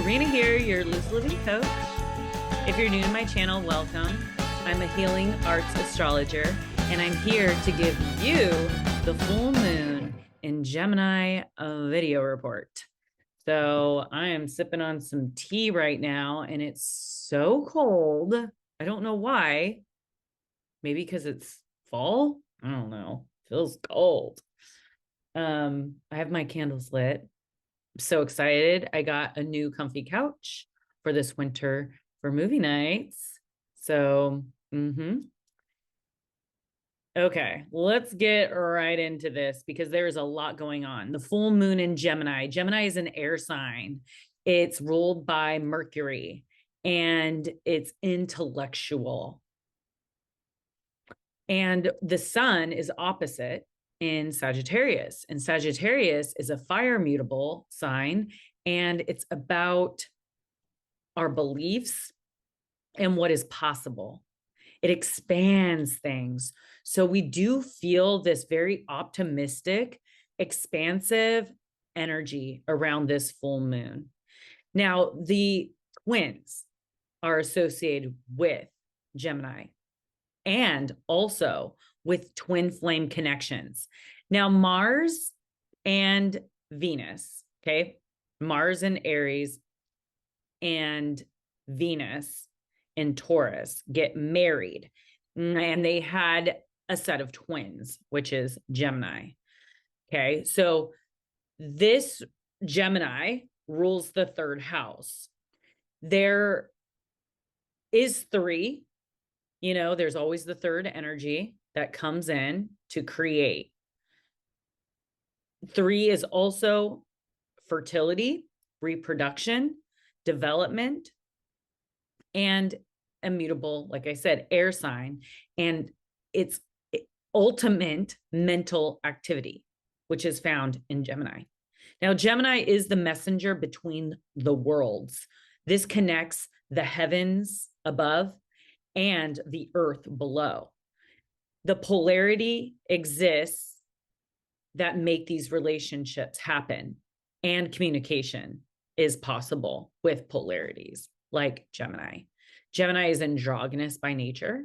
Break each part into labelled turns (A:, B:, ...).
A: Karina here, your Lucid Living coach. If you're new to my channel, welcome. I'm a healing arts astrologer, and I'm here to give you the full moon in Gemini video report. So I am sipping on some tea right now, and it's so cold. I don't know why. Maybe because it's fall? I don't know. Feels cold. I have my candles lit. I'm so excited. I got a new comfy couch for this winter for movie nights. So, okay, let's get right into this because there's a lot going on. The full moon in Gemini. Gemini is an air sign. It's ruled by Mercury and it's intellectual. And the sun is opposite in Sagittarius. And Sagittarius is a fire mutable sign, and it's about our beliefs and what is possible. It expands things. So we do feel this very optimistic, expansive energy around this full moon. Now, the twins are associated with Gemini and also with twin flame connections. Now, Mars and Venus, okay? Mars in Aries and Venus in Taurus get married, and they had a set of twins, which is Gemini. Okay, so this Gemini rules the third house. There is three. You know, there's always the third energy that comes in to create. Three is also fertility, reproduction, development, and immutable, like I said, air sign. And it's ultimate mental activity, which is found in Gemini. Now, Gemini is the messenger between the worlds. This connects the heavens above and the earth below. The polarity exists that make these relationships happen, and communication is possible with polarities like Gemini. Gemini is androgynous by nature.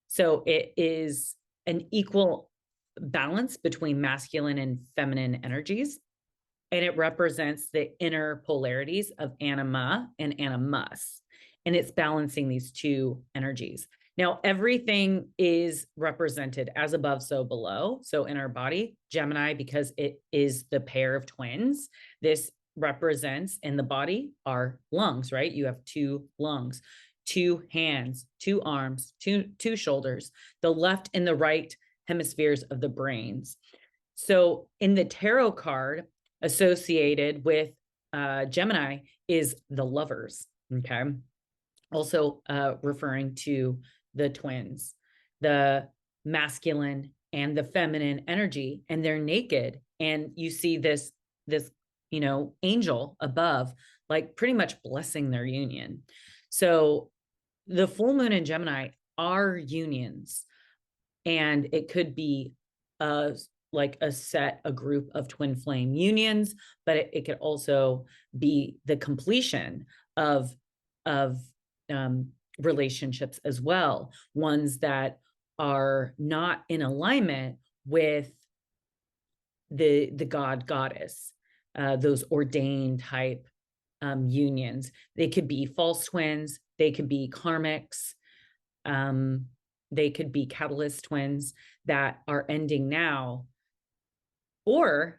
A: So it is an equal balance between masculine and feminine energies. And it represents the inner polarities of anima and animus. And it's balancing these two energies. Now, everything is represented as above, so below. So in our body, Gemini, because it is the pair of twins, this represents in the body our lungs, right? You have two lungs, two hands, two arms, two shoulders, the left and the right hemispheres of the brains. So in the tarot card associated with Gemini is the lovers, okay? Also referring to the twins, the masculine and the feminine energy, and they're naked. And you see this, you know, angel above, like pretty much blessing their union. So the full moon in Gemini are unions, and it could be like a group of twin flame unions, but it could also be the completion of relationships as well, ones that are not in alignment with the god goddess, those ordained type unions. They could be false twins, they could be karmics, they could be catalyst twins that are ending now, or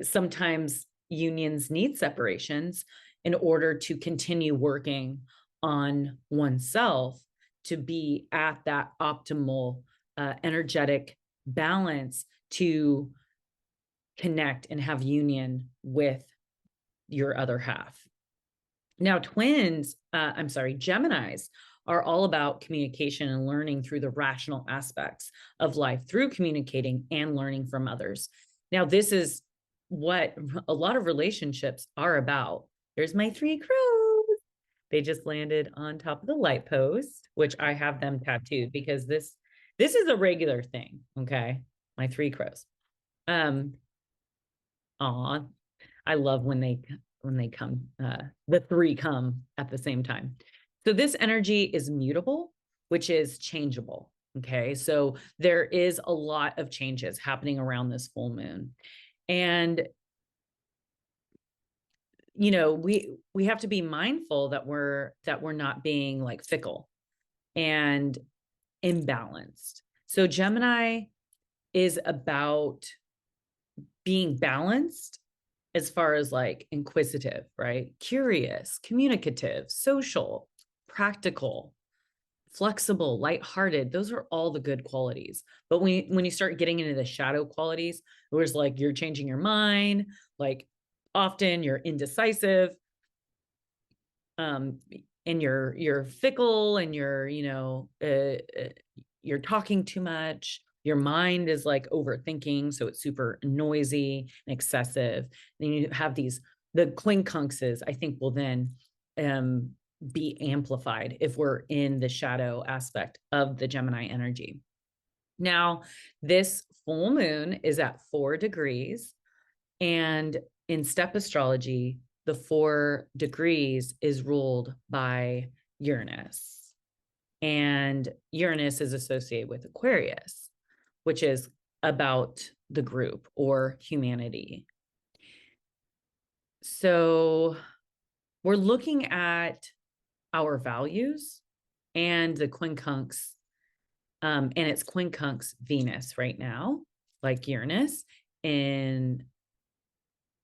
A: sometimes unions need separations in order to continue working on oneself to be at that optimal energetic balance to connect and have union with your other half. Now, Geminis are all about communication and learning through the rational aspects of life through communicating and learning from others. Now, this is what a lot of relationships are about. There's my three crows. They just landed on top of the light post, which I have them tattooed because this is a regular thing. Okay. My three crows. I love when they when they come, the three come at the same time. So this energy is mutable, which is changeable. Okay. So there is a lot of changes happening around this full moon. And, you know, we have to be mindful that we're not being like fickle and imbalanced. So Gemini is about being balanced as far as like inquisitive, right? Curious, communicative, social, practical, flexible, lighthearted. Those are all the good qualities. But when you start getting into the shadow qualities, where it's like you're changing your mind, like often you're indecisive, and you're fickle, and you're talking too much. Your mind is like overthinking, so it's super noisy and excessive. Then you have the quincunxes, I think, will then be amplified if we're in the shadow aspect of the Gemini energy. Now, this full moon is at 4 degrees, and in step astrology, the 4 degrees is ruled by Uranus. And Uranus is associated with Aquarius, which is about the group or humanity. So we're looking at our values and the quincunx, and it's quincunx Venus right now, like Uranus in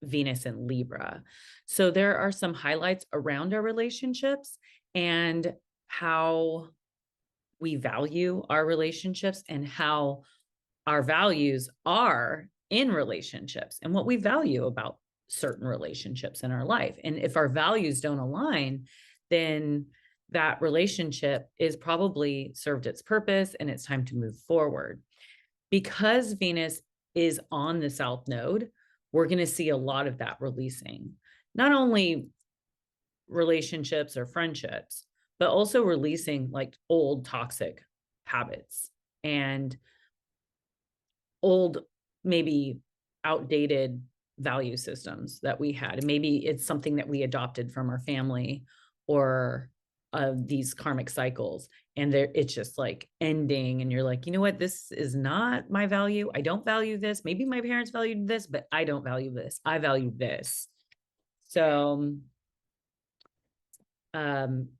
A: Venus in Libra. So there are some highlights around our relationships and how we value our relationships and how our values are in relationships and what we value about certain relationships in our life. And if our values don't align, then that relationship is probably served its purpose and it's time to move forward. Because Venus is on the South Node, we're going to see a lot of that releasing, not only relationships or friendships, but also releasing like old toxic habits and old, maybe outdated value systems that we had. And maybe it's something that we adopted from our family or these karmic cycles. And it's just like ending. And you're like, you know what? This is not my value. I don't value this. Maybe my parents valued this, but I don't value this. I value this. So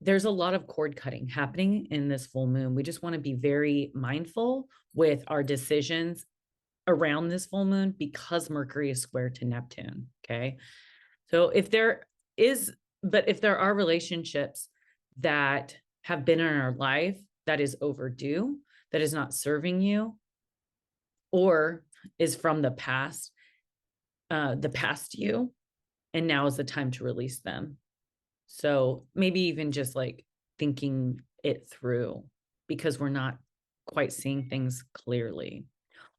A: there's a lot of cord cutting happening in this full moon. We just want to be very mindful with our decisions around this full moon because Mercury is square to Neptune. Okay. So if there are relationships that have been in our life that is overdue, that is not serving you, or is from the past you, and now is the time to release them. So maybe even just like thinking it through because we're not quite seeing things clearly.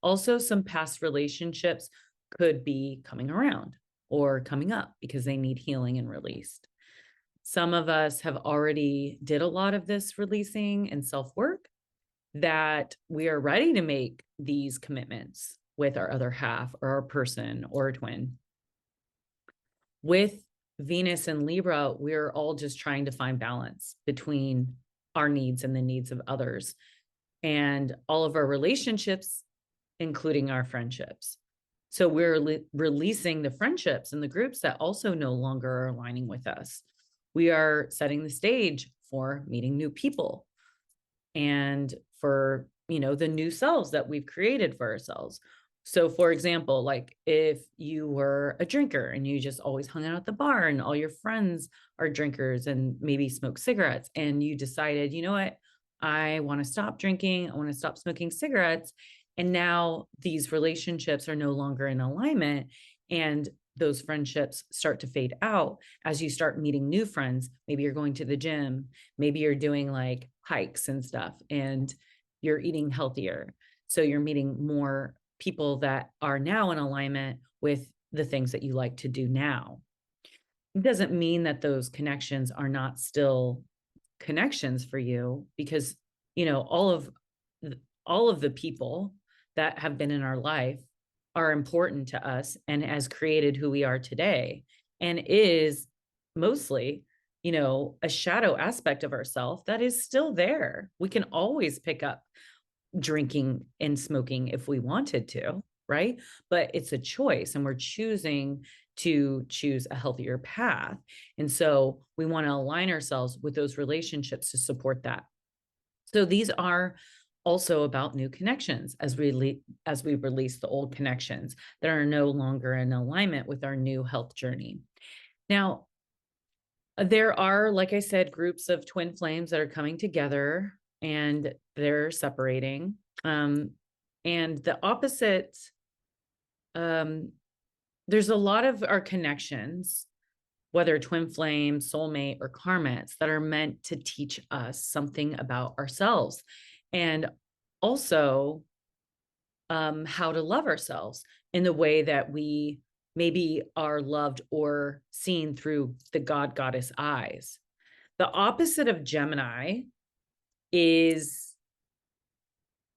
A: Also, some past relationships could be coming around or coming up because they need healing and released. Some of us have already did a lot of this releasing and self-work that we are ready to make these commitments with our other half or our person or a twin. With Venus and Libra, we're all just trying to find balance between our needs and the needs of others and all of our relationships, including our friendships. So we're releasing the friendships and the groups that also no longer are aligning with us. We are setting the stage for meeting new people and for, the new selves that we've created for ourselves. So for example, like if you were a drinker and you just always hung out at the bar and all your friends are drinkers and maybe smoke cigarettes, and you decided, you know what, I want to stop drinking, I want to stop smoking cigarettes. And now these relationships are no longer in alignment, and those friendships start to fade out as you start meeting new friends. Maybe you're going to the gym, maybe you're doing like hikes and stuff, and you're eating healthier. So you're meeting more people that are now in alignment with the things that you like to do now. It doesn't mean that those connections are not still connections for you, because, all of the people that have been in our life are important to us and has created who we are today. and is mostly, you know, a shadow aspect of ourself that is still there. We can always pick up drinking and smoking if we wanted to, right? But it's a choice, and we're choosing to choose a healthier path. And so we want to align ourselves with those relationships to support that. So these are also about new connections as we release the old connections that are no longer in alignment with our new health journey. Now, there are, like I said, groups of twin flames that are coming together and they're separating. And the opposite, there's a lot of our connections, whether twin flame, soulmate, or karmates, that are meant to teach us something about ourselves, and also how to love ourselves in the way that we maybe are loved or seen through the God goddess eyes. The opposite of Gemini is,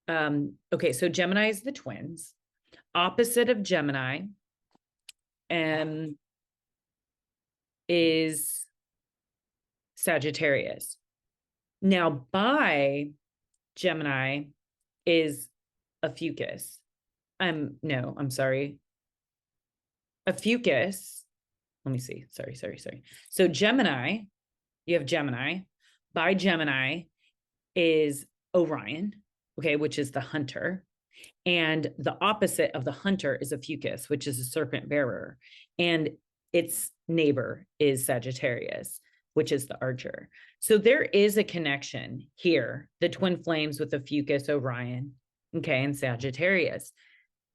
A: okay, so Gemini is the twins. Opposite of Gemini is Sagittarius. Now, by Gemini is OPHIUCHUS. No, I'm sorry. OPHIUCHUS. Let me see. Sorry. So Gemini, you have Gemini. By Gemini is Orion, okay, which is the hunter. And the opposite of the hunter is OPHIUCHUS, which is a serpent bearer. And its neighbor is Sagittarius, which is the archer. So there is a connection here, the twin flames with OPHIUCHUS, Orion, okay, and Sagittarius.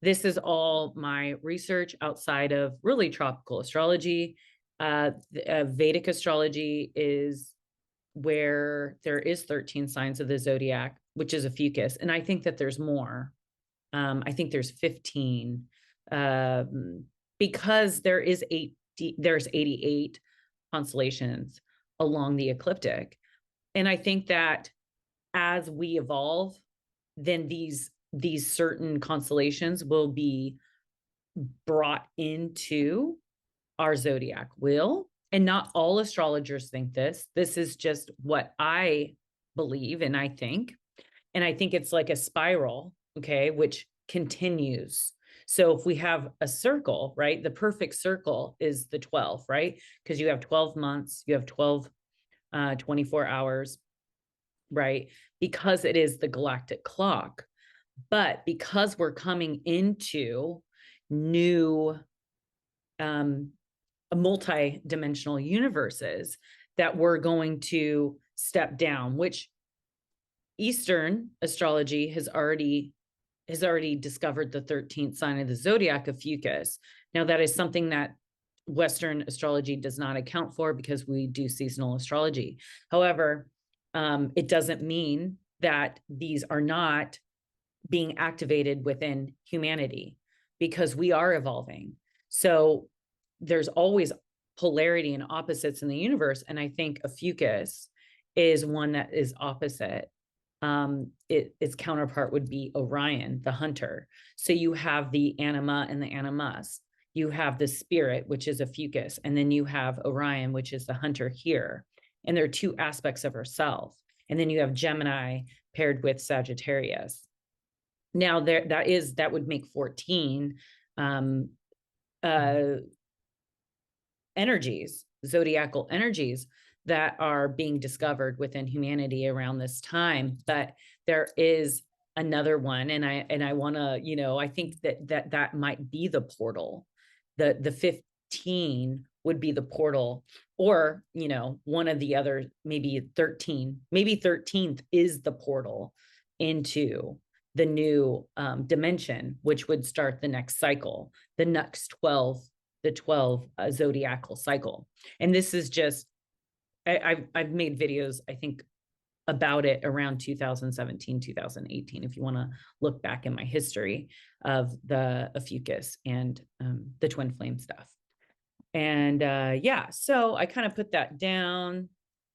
A: This is all my research outside of really tropical astrology. Vedic astrology is where there is 13 signs of the zodiac, which is OPHIUCHUS. And I think that there's more. I think there's 15, because there's 88 constellations along the ecliptic. And I think that as we evolve, then these certain constellations will be brought into our zodiac wheel. And not all astrologers think this. This is just what I believe and I think. And I think it's like a spiral, okay, which continues. So if we have a circle, right, the perfect circle is the 12, right? Because you have 12 months, you have 12, 24 hours, right? Because it is the galactic clock. But because we're coming into new multi-dimensional universes, that we're going to step down, which Eastern astrology has already discovered the 13th sign of the zodiac, OPHIUCHUS. Now, that is something that Western astrology does not account for because we do seasonal astrology. However, it doesn't mean that these are not being activated within humanity, because we are evolving. So there's always polarity and opposites in the universe. And I think OPHIUCHUS is one that is opposite. Its counterpart would be Orion, the hunter. So you have the anima and the animus. You have the spirit, which is OPHIUCHUS, and then you have Orion, which is the hunter here. And there are two aspects of ourselves. And then you have Gemini paired with Sagittarius. Now that would make 14 energies, zodiacal energies, that are being discovered within humanity around this time. But there is another one, and I want to, you know, I think that might be the portal. The 15 would be the portal, or, you know, one of the other, maybe 13, maybe 13th is the portal into the new dimension, which would start the next cycle, the next 12, the 12 zodiacal cycle. And this is just, I've made videos, I think, about it around 2017, 2018, if you want to look back in my history of the OPHIUCHUS and the twin flame stuff. And yeah, so I kind of put that down.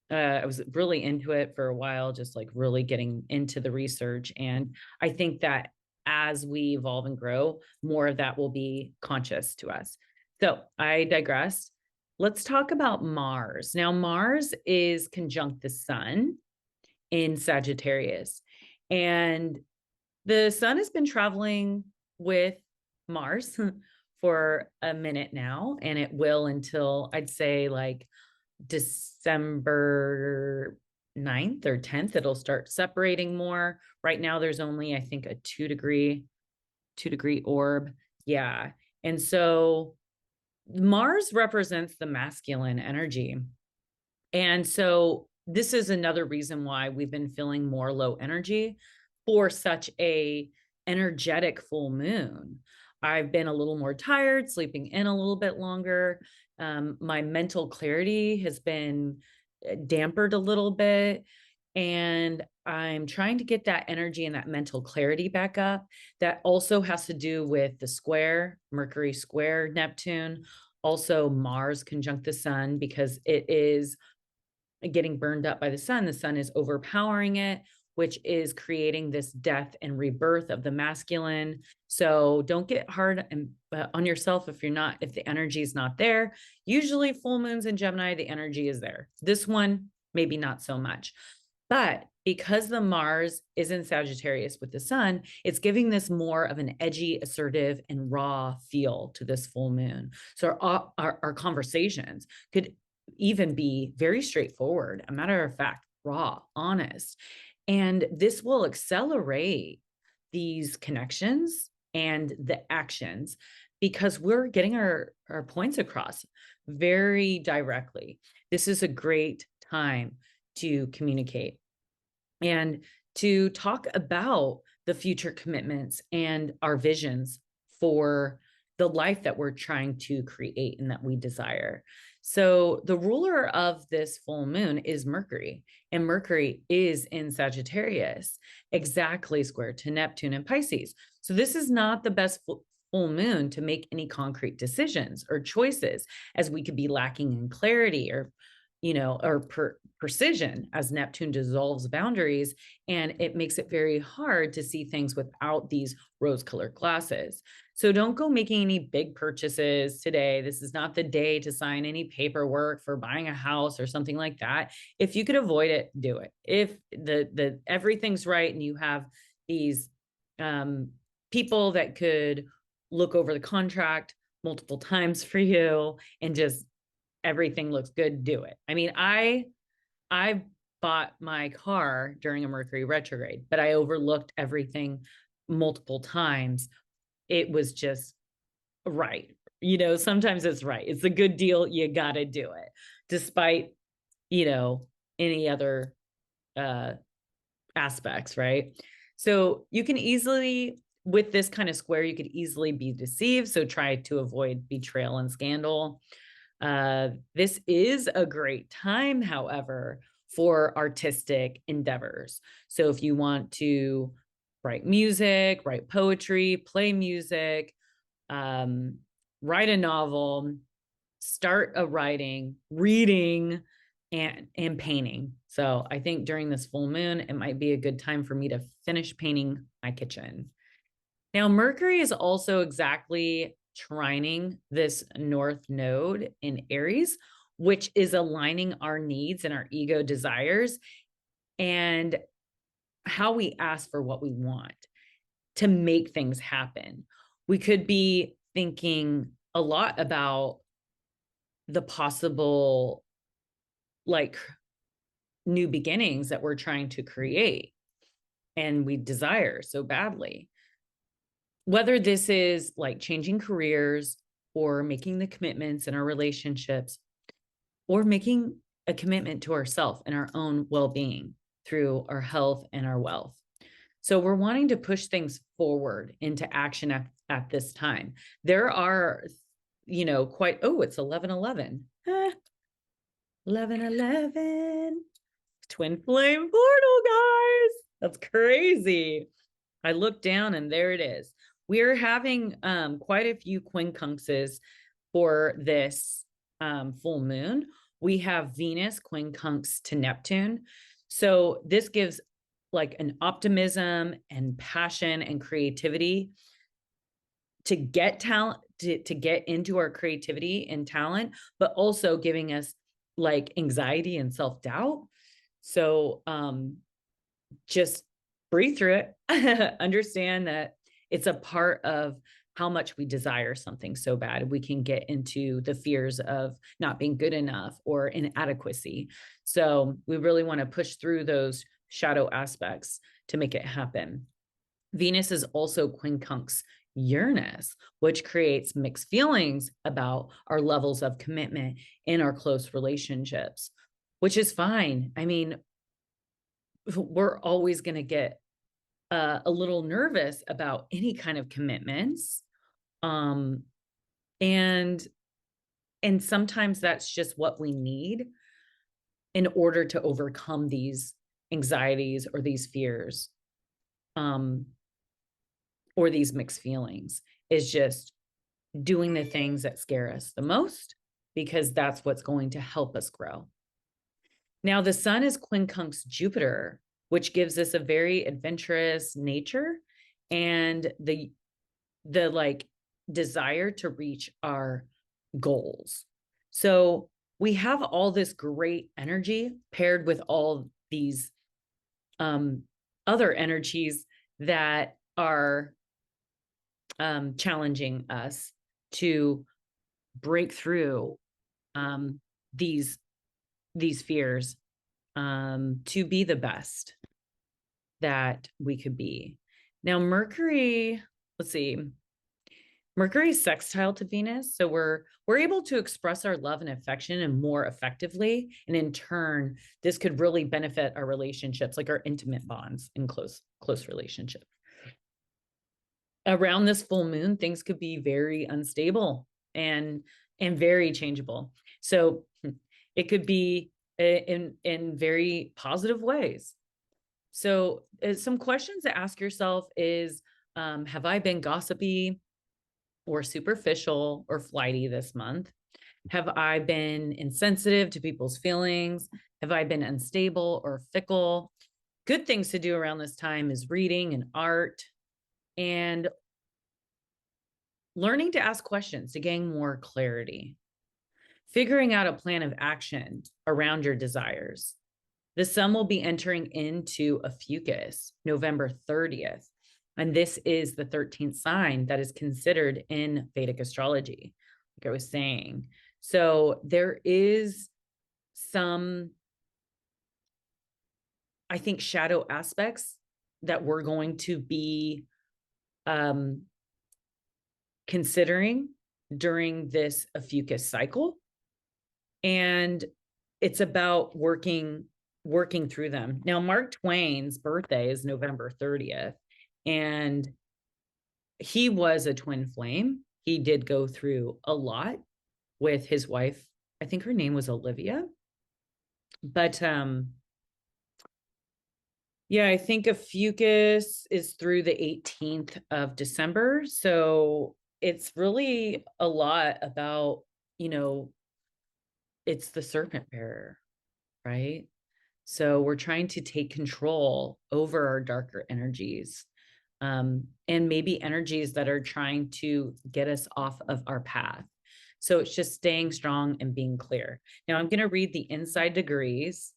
A: I was really into it for a while, just like really getting into the research. And I think that as we evolve and grow, more of that will be conscious to us. So I digress. let's talk about Mars. Now, Mars is conjunct the sun in Sagittarius, and the sun has been traveling with Mars for a minute now, and it will until I'd say like December 9th or 10th. It'll start separating more. Right now, there's only, I think, a 2 degree orb. Yeah. And so Mars represents the masculine energy. And so this is another reason why we've been feeling more low energy for such a energetic full moon. I've been a little more tired, sleeping in a little bit longer. My mental clarity has been dampered a little bit. And I'm trying to get that energy and that mental clarity back up. That also has to do with the square, Mercury square Neptune, also Mars conjunct the sun, because it is getting burned up by the sun. The sun is overpowering it, which is creating this death and rebirth of the masculine. So don't get hard on yourself if the energy is not there. Usually full moons in Gemini, the energy is there. This one, maybe not so much. But because the Mars is in Sagittarius with the sun, it's giving this more of an edgy, assertive, and raw feel to this full moon. So our conversations could even be very straightforward, a matter of fact, raw, honest. And this will accelerate these connections and the actions because we're getting our points across very directly. This is a great time to communicate and to talk about the future commitments and our visions for the life that we're trying to create and that we desire. So the ruler of this full moon is Mercury, and Mercury is in Sagittarius, exactly square to Neptune and Pisces. So this is not the best full moon to make any concrete decisions or choices, as we could be lacking in clarity or precision, as Neptune dissolves boundaries, and it makes it very hard to see things without these rose-colored glasses. So don't go making any big purchases today. This is not the day to sign any paperwork for buying a house or something like that. If you could avoid it, do it. If the everything's right and you have these people that could look over the contract multiple times for you and just everything looks good, do it. I mean, I bought my car during a Mercury retrograde, but I overlooked everything multiple times. It was just right. Sometimes it's right. It's a good deal. You got to do it despite, any other aspects, right? So you can easily, with this kind of square, you could easily be deceived. So try to avoid betrayal and scandal. This is a great time, however, for artistic endeavors. So if you want to write music, write poetry, play music, write a novel, start a writing, reading, and painting. So I think during this full moon, it might be a good time for me to finish painting my kitchen. Now, Mercury is also exactly trining this North Node in Aries, which is aligning our needs and our ego desires and how we ask for what we want to make things happen. We could be thinking a lot about the possible new beginnings that we're trying to create and we desire so badly. Whether this is like changing careers or making the commitments in our relationships or making a commitment to ourselves and our own well-being through our health and our wealth. So we're wanting to push things forward into action at this time. There are, it's 11:11. 11:11. Twin flame portal, guys. That's crazy. I looked down and there it is. We're having quite a few quincunxes for this full moon. We have Venus quincunx to Neptune. So this gives like an optimism and passion and creativity to get to get into our creativity and talent, but also giving us like anxiety and self-doubt. So just breathe through it. Understand that it's a part of how much we desire something so bad. We can get into the fears of not being good enough or inadequacy. So we really want to push through those shadow aspects to make it happen. Venus is also quincunx Uranus, which creates mixed feelings about our levels of commitment in our close relationships, which is fine. I mean, we're always going to get a little nervous about any kind of commitments. And sometimes that's just what we need in order to overcome these anxieties or these fears, or these mixed feelings, is just doing the things that scare us the most, because that's what's going to help us grow. Now, the sun is quincunx Jupiter, which gives us a very adventurous nature and the like desire to reach our goals. So we have all this great energy paired with all these other energies that are challenging us to break through these fears, to be the best that we could be. Now, Mercury, let's see, Mercury is sextile to Venus. So we're able to express our love and affection and more effectively. And in turn, this could really benefit our relationships, like our intimate bonds in close relationships. Around this full moon, things could be very unstable and very changeable. So it could be in very positive ways. So some questions to ask yourself is, have I been gossipy or superficial or flighty this month? Have I been insensitive to people's feelings? Have I been unstable or fickle? Good things to do around this time is reading and art, and learning to ask questions to gain more clarity. Figuring out a plan of action around your desires. The sun will be entering into Ophiuchus November 30th. And this is the 13th sign that is considered in Vedic astrology, like I was saying. So there is some, I think, shadow aspects that we're going to be considering during this Ophiuchus cycle. And it's about working through them. Now, Mark Twain's birthday is November 30th, and he was a twin flame. He did go through a lot with his wife. I think her name was Olivia. But yeah, I think Ophiuchus is through the 18th of December. So it's really a lot about, it's the serpent bearer, right? So we're trying to take control over our darker energies, and maybe energies that are trying to get us off of our path. So it's just staying strong and being clear. Now I'm going to read the inside degrees.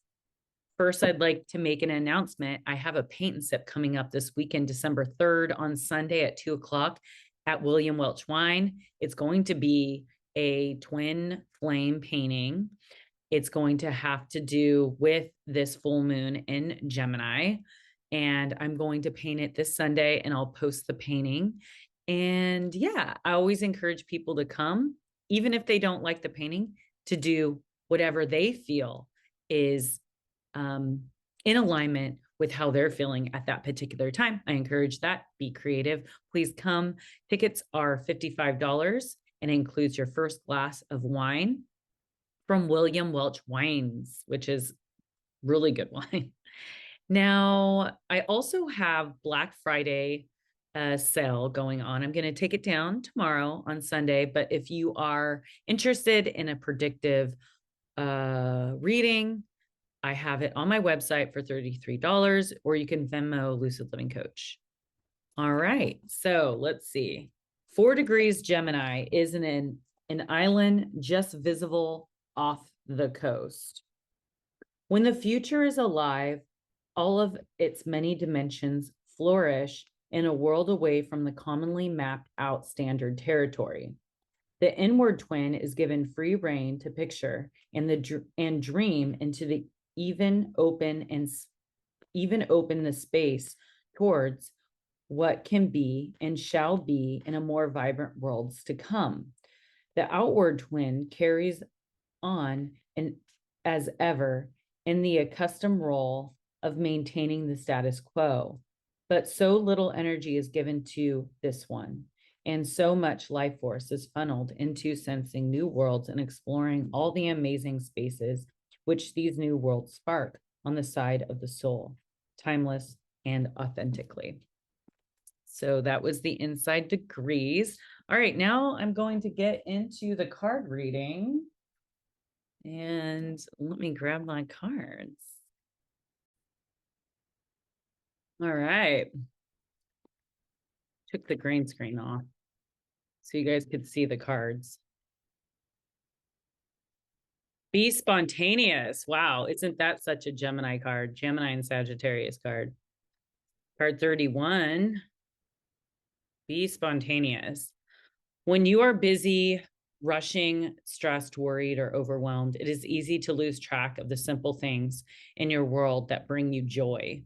A: First, I'd like to make an announcement. I have a paint and sip coming up this weekend, December 3rd on Sunday at 2:00 at William Welch Wine. It's going to be a twin flame painting. It's going to have to do with this full moon in Gemini. And I'm going to paint it this Sunday, and I'll post the painting. And yeah, I always encourage people to come, even if they don't like the painting, to do whatever they feel is in alignment with how they're feeling at that particular time. I encourage that. Be creative. Please come. Tickets are $55 and includes your first glass of wine from William Welch Wines, which is really good wine. Now, I also have Black Friday sale going on. I'm going to take it down tomorrow on Sunday, but if you are interested in a predictive reading, I have it on my website for $33, or you can Venmo Lucid Living Coach. All right, so let's see. 4 degrees Gemini is an island just visible off the coast. When the future is alive, all of its many dimensions flourish in a world away from the commonly mapped out standard territory. The inward twin is given free rein to picture and dream into the even open the space towards what can be and shall be in a more vibrant worlds to come. The outward twin carries on and as ever in the accustomed role of maintaining the status quo, but so little energy is given to this one, and so much life force is funneled into sensing new worlds and exploring all the amazing spaces which these new worlds spark on the side of the soul, timeless and authentically. So that was the inside degrees. All right, now I'm going to get into the card reading. And let me grab my cards. All right. Took the green screen off so you guys could see the cards. Be spontaneous. Wow, isn't that such a Gemini card? Gemini and Sagittarius card. Card 31. Be spontaneous. When you are busy, rushing, stressed, worried, or overwhelmed, it is easy to lose track of the simple things in your world that bring you joy.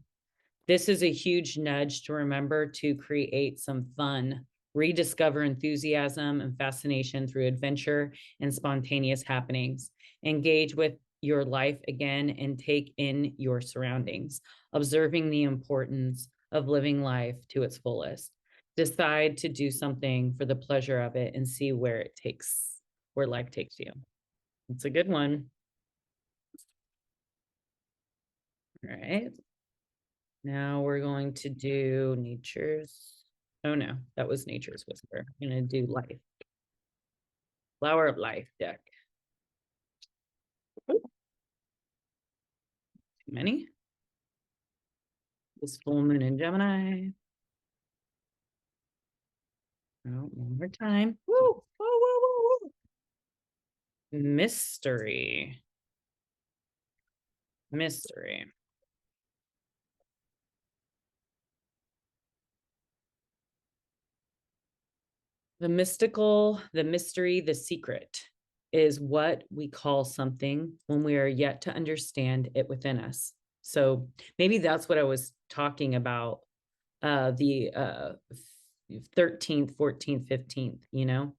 A: This is a huge nudge to remember to create some fun, rediscover enthusiasm and fascination through adventure and spontaneous happenings. Engage with your life again and take in your surroundings, observing the importance of living life to its fullest. Decide to do something for the pleasure of it and see where life takes you. It's a good one. All right. Now we're going to do nature's. Oh no, that was nature's whisper. I'm going to do life. Flower of life deck. Too many. This full moon in Gemini. Oh, one more time. Woo, woo, woo, woo, woo. Mystery. Mystery. The mystical, the mystery, the secret is what we call something when we are yet to understand it within us. So maybe that's what I was talking about, the 13th, 14th, 15th, you know?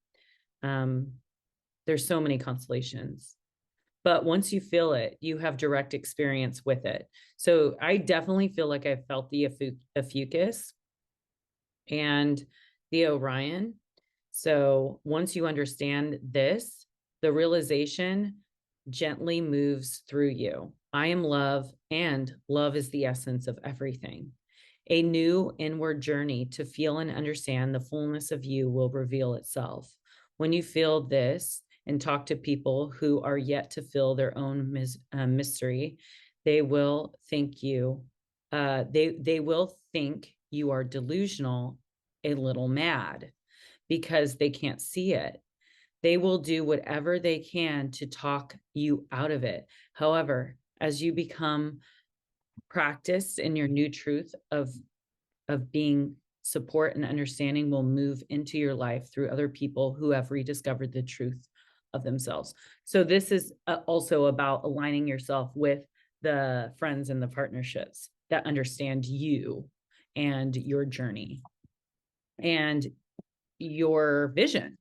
A: There's so many constellations. But once you feel it, you have direct experience with it. So I definitely feel like I felt the OPHIUCHUS and the Orion. So once you understand this, the realization gently moves through you. I am love, and love is the essence of everything. A new inward journey to feel and understand the fullness of you will reveal itself. When you feel this and talk to people who are yet to feel their own mystery, they will think you, they will think you are delusional, a little mad, because they can't see it. They will do whatever they can to talk you out of it. However, as you become practiced in your new truth of being support and understanding will move into your life through other people who have rediscovered the truth of themselves. So this is also about aligning yourself with the friends and the partnerships that understand you and your journey and your vision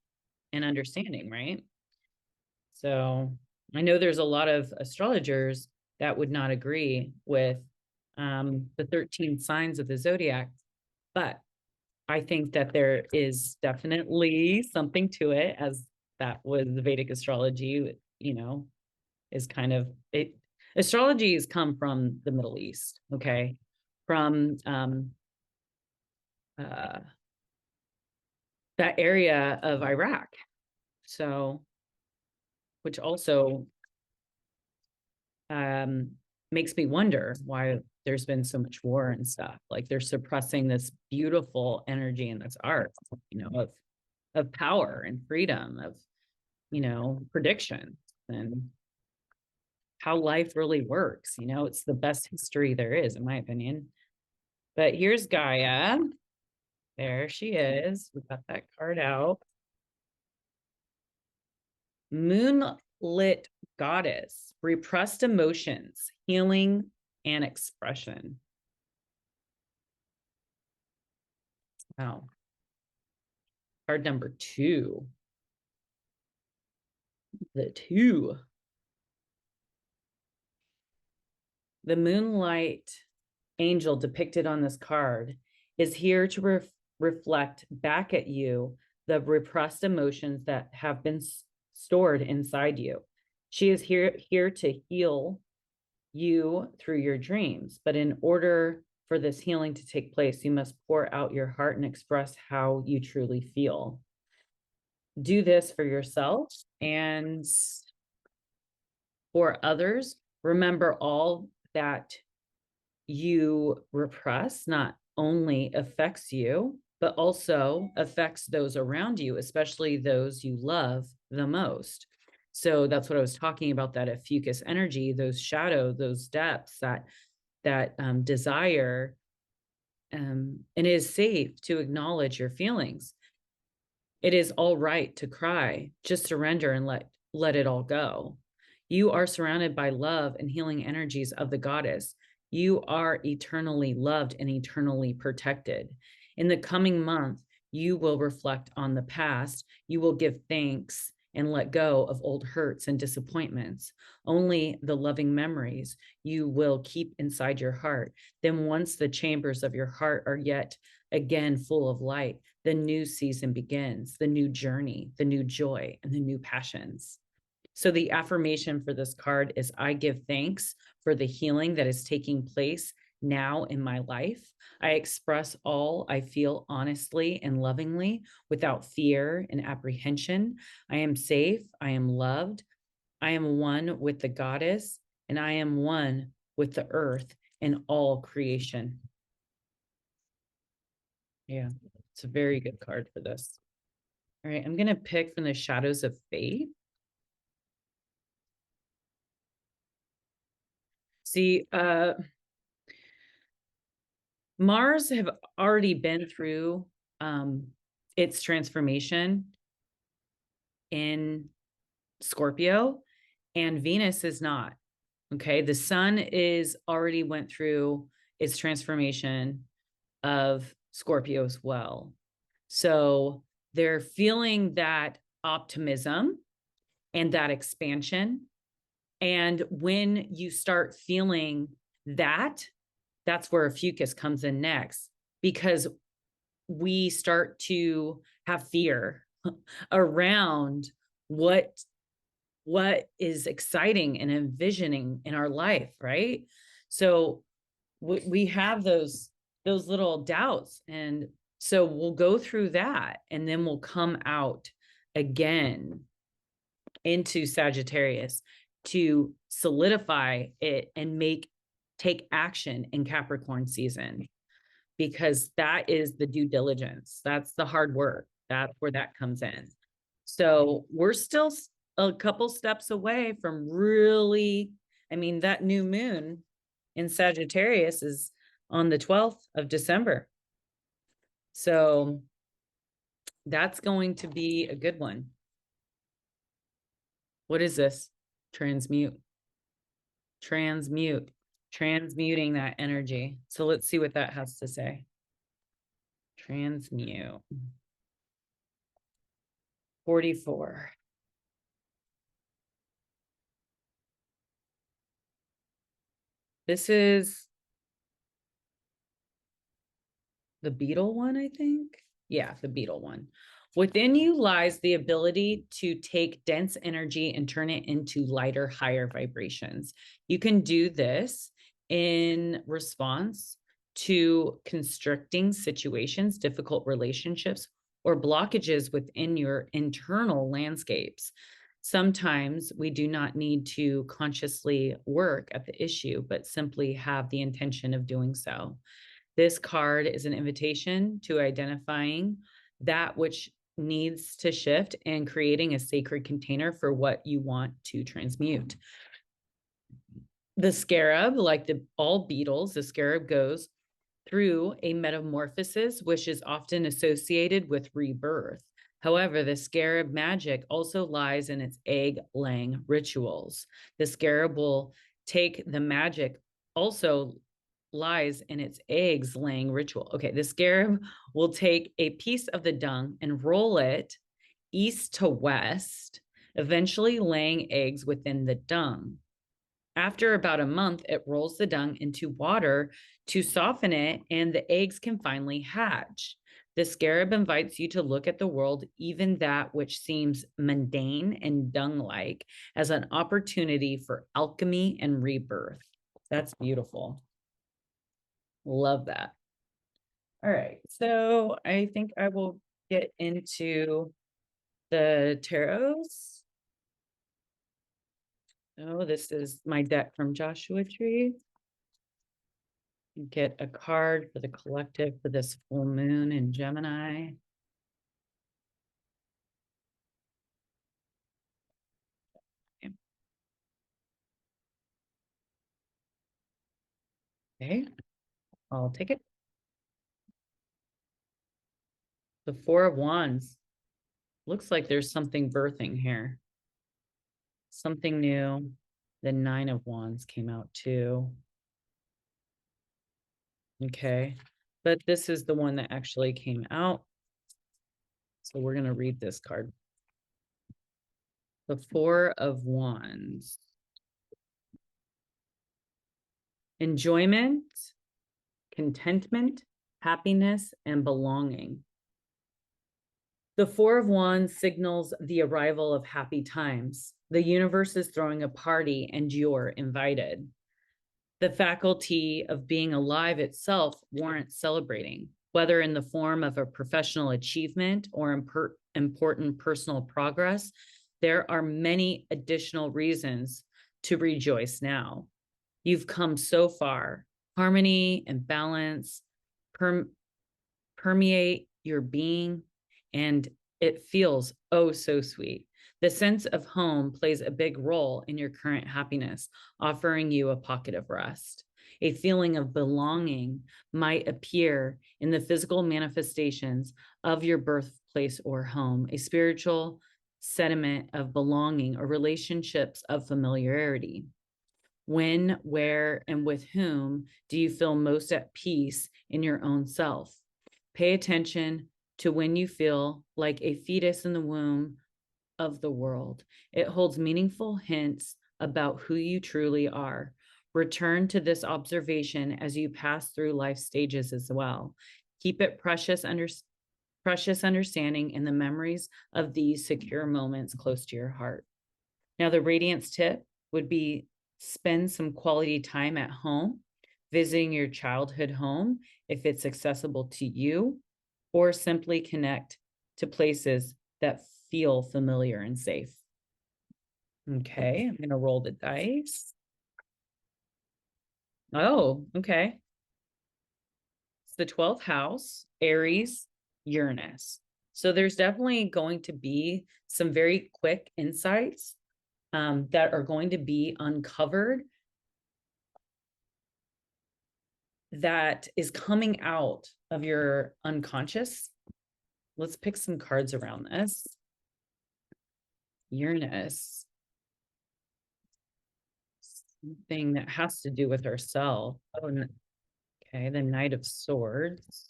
A: and understanding, right? So I know there's a lot of astrologers that would not agree with the 13 signs of the zodiac, but I think that there is definitely something to it, as that was the Vedic astrology, you know, is kind of it. Astrology has come from the Middle East, okay, from that area of Iraq. So, which also makes me wonder why there's been so much war and stuff. Like they're suppressing this beautiful energy and this art, you know, of of power and freedom, of, you know, prediction and how life really works. You know, it's the best history there is, in my opinion. But here's Gaia. There she is. We got that card out. Moonlit goddess, repressed emotions, healing and expression. Wow. Card number 2. The 2. The moonlight angel depicted on this card is here to reflect back at you the repressed emotions that have been stored inside you. She is here to heal you through your dreams. But in order for this healing to take place, you must pour out your heart and express how you truly feel. Do this for yourself and for others. Remember, all that you repress not only affects you, but also affects those around you, especially those you love the most. So that's what I was talking about, that OPHIUCHUS energy, those shadow, those depths, that desire. And it is safe to acknowledge your feelings. It is all right to cry. Just surrender and let it all go. You are surrounded by love and healing energies of the goddess. You are eternally loved and eternally protected. In the coming month, you will reflect on the past. You will give thanks and let go of old hurts and disappointments. Only the loving memories you will keep inside your heart. Then once the chambers of your heart are yet again full of light, the new season begins, the new journey, the new joy, and the new passions. So the affirmation for this card is, I give thanks for the healing that is taking place now in my life. I express all I feel honestly and lovingly without fear and apprehension. I am safe. I am loved. I am one with the goddess, and I am one with the earth and all creation. Yeah, it's a very good card for this. All right, I'm going to pick from the Shadows of Fate. See, Mars have already been through its transformation in Scorpio, and Venus is not. Okay, the sun is already went through its transformation of Scorpio as well. So they're feeling that optimism and that expansion. And when you start feeling that, that's where OPHIUCHUS comes in next, because we start to have fear around what is exciting and envisioning in our life, right? So we have those little doubts, and so we'll go through that, and then we'll come out again into Sagittarius to solidify it and take action in Capricorn season, because that is the due diligence. That's the hard work. That's where that comes in. So we're still a couple steps away from really, I mean, that new moon in Sagittarius is on the 12th of December. So that's going to be a good one. What is this? Transmuting that energy. So let's see what that has to say. Transmute. 44. This is the beetle one, I think. Yeah, the beetle one. Within you lies the ability to take dense energy and turn it into lighter, higher vibrations. You can do this in response to constricting situations, difficult relationships, or blockages within your internal landscapes. Sometimes we do not need to consciously work at the issue, but simply have the intention of doing so. This card is an invitation to identifying that which needs to shift and creating a sacred container for what you want to transmute. The scarab, like all beetles, the scarab goes through a metamorphosis, which is often associated with rebirth. However, the scarab magic also lies in its egg-laying rituals. The scarab will take the magic also lies in its eggs laying ritual. Okay, the scarab will take a piece of the dung and roll it east to west, eventually laying eggs within the dung. After about a month, it rolls the dung into water to soften it, and the eggs can finally hatch. The scarab invites you to look at the world, even that which seems mundane and dung-like, as an opportunity for alchemy and rebirth. That's beautiful. Love that. All right, so I think I will get into the tarots. Oh, this is my deck from Joshua Tree. Get a card for the collective for this full moon in Gemini. Okay, I'll take it. The Four of Wands. Looks like there's something birthing here. Something new. The Nine of Wands came out too. Okay, but this is the one that actually came out. So we're going to read this card. The Four of Wands. Enjoyment, contentment, happiness, and belonging. The Four of Wands signals the arrival of happy times. The universe is throwing a party and you're invited. The faculty of being alive itself warrants celebrating, whether in the form of a professional achievement or important personal progress. There are many additional reasons to rejoice now. You've come so far. Harmony and balance permeate your being, and it feels oh so sweet. The sense of home plays a big role in your current happiness, offering you a pocket of rest. A feeling of belonging might appear in the physical manifestations of your birthplace or home, a spiritual sentiment of belonging or relationships of familiarity. When, where, and with whom do you feel most at peace in your own self? Pay attention to when you feel like a fetus in the womb of the world. It holds meaningful hints about who you truly are. Return to this observation as you pass through life stages as well. Keep it precious understanding in the memories of these secure moments close to your heart. Now, the radiance tip would be spend some quality time at home, visiting your childhood home if it's accessible to you, or simply connect to places that feel familiar and safe. Okay, I'm going to roll the dice. Oh, okay. It's the 12th house, Aries, Uranus. So there's definitely going to be some very quick insights that are going to be uncovered that is coming out of your unconscious. Let's pick some cards around this. Uranus. Something that has to do with ourselves. Oh, okay, the Knight of Swords.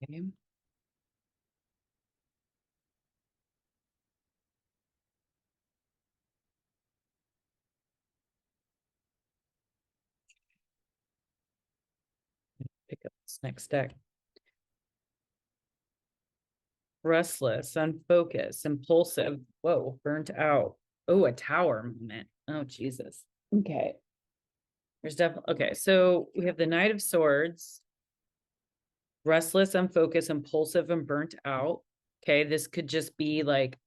A: Okay. Pick up this next deck. Restless, unfocused, impulsive. Whoa, burnt out. Oh, a tower moment. Oh, Jesus. Okay. There's definitely, okay, so we have the Knight of Swords. Restless, unfocused, impulsive, and burnt out. Okay, this could just be like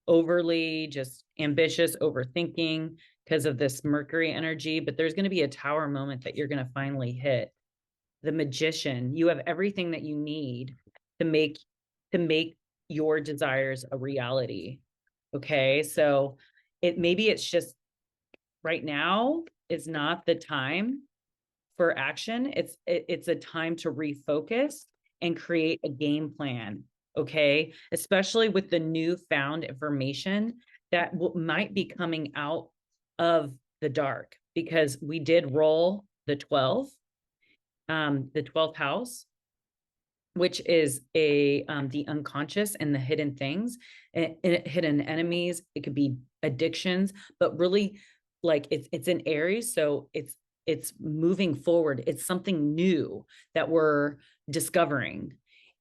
A: overly just ambitious, overthinking because of this Mercury energy, but there's going to be a tower moment that you're going to finally hit. the Magician. You have everything that you need to make your desires a reality. Okay, so maybe it's just right now is not the time for action. It's a time to refocus and create a game plan. Okay, especially with the newfound information that might be coming out of the dark, because we did roll the 12th house, which is the unconscious and the hidden things, and hidden enemies. It could be addictions, but really, like, it's in Aries, so it's moving forward. It's something new that we're discovering,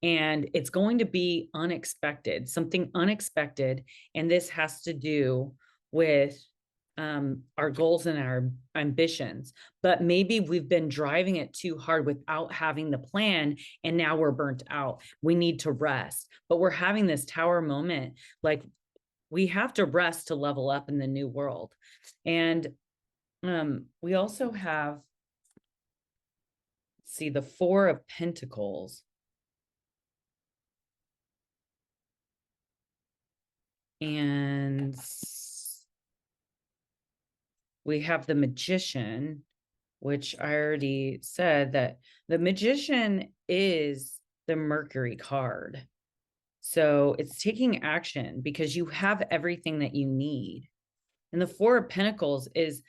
A: and it's going to be unexpected, something unexpected. And this has to do with our goals and our ambitions, but maybe we've been driving it too hard without having the plan, and now we're burnt out. We need to rest, but we're having this tower moment. Like, we have to rest to level up in the new world. And we also have, see, the 4 of Pentacles. And we have the Magician, which I already said that the Magician is the Mercury card. So it's taking action because you have everything that you need. And the 4 of Pentacles is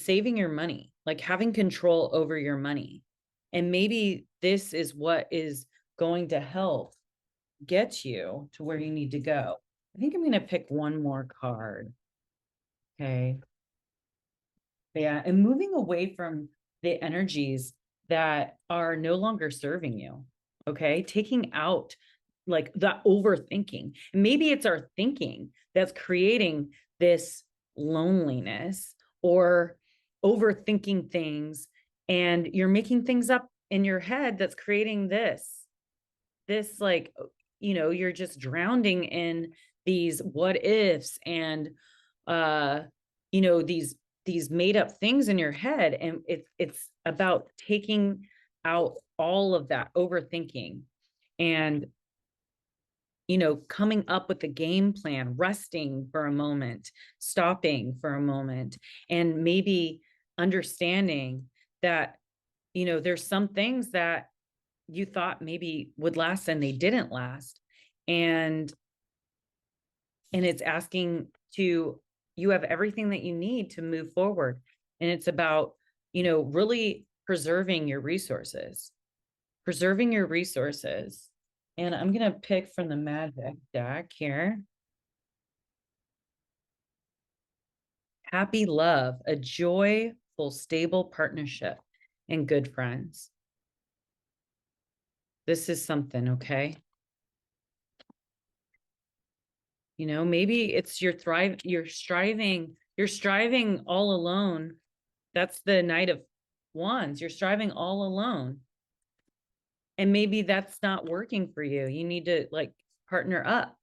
A: saving your money, like having control over your money. And maybe this is what is going to help get you to where you need to go. I think I'm going to pick one more card. Okay. Yeah. And moving away from the energies that are no longer serving you. Okay. Taking out like that overthinking. And maybe it's our thinking that's creating this loneliness, or overthinking things, and you're making things up in your head that's creating this like, you know, you're just drowning in these what ifs and you know, these made up things in your head. And it's about taking out all of that overthinking and, you know, coming up with a game plan, resting for a moment, stopping for a moment, and maybe understanding that, you know, there's some things that you thought maybe would last and they didn't last. And it's asking you have everything that you need to move forward. And it's about, you know, really preserving your resources. And I'm going to pick from the Magic deck here. Happy love, a joyful, stable partnership, and good friends. This is something, okay? You know, maybe it's you're striving all alone. That's the Knight of Wands. You're striving all alone. And maybe that's not working for you. You need to like partner up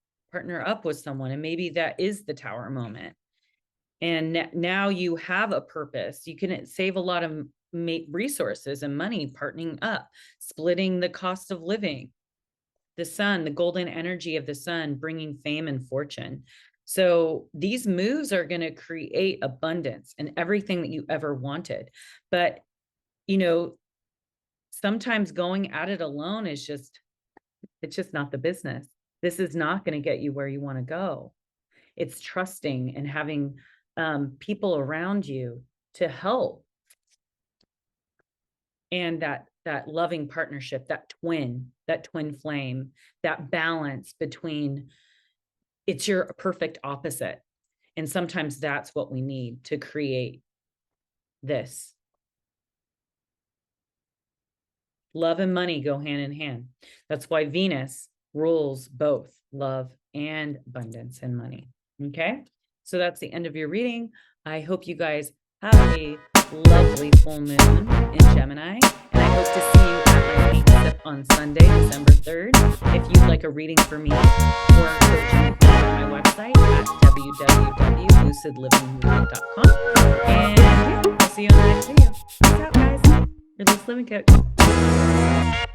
A: with someone. And maybe that is the Tower moment. And now you have a purpose. You can save a lot of resources and money partnering up, splitting the cost of living. The sun, the golden energy of the sun, bringing fame and fortune. So these moves are going to create abundance and everything that you ever wanted. But, you know, sometimes going at it alone is just, it's just not the business. This is not going to get you where you want to go. It's trusting and having people around you to help. And that loving partnership, that twin flame, that balance between, it's your perfect opposite. And sometimes that's what we need to create this. Love and money go hand in hand. That's why Venus rules both love and abundance and money. Okay. So that's the end of your reading. I hope you guys have a lovely full moon in Gemini. And I hope to see you at my Paint Sip on Sunday, December 3rd. If you'd like a reading for me or coaching, go to my website at www.lucidlivingmovement.com. And yeah, I'll see you on the next video. Peace out, guys. your Lucid Living Coach.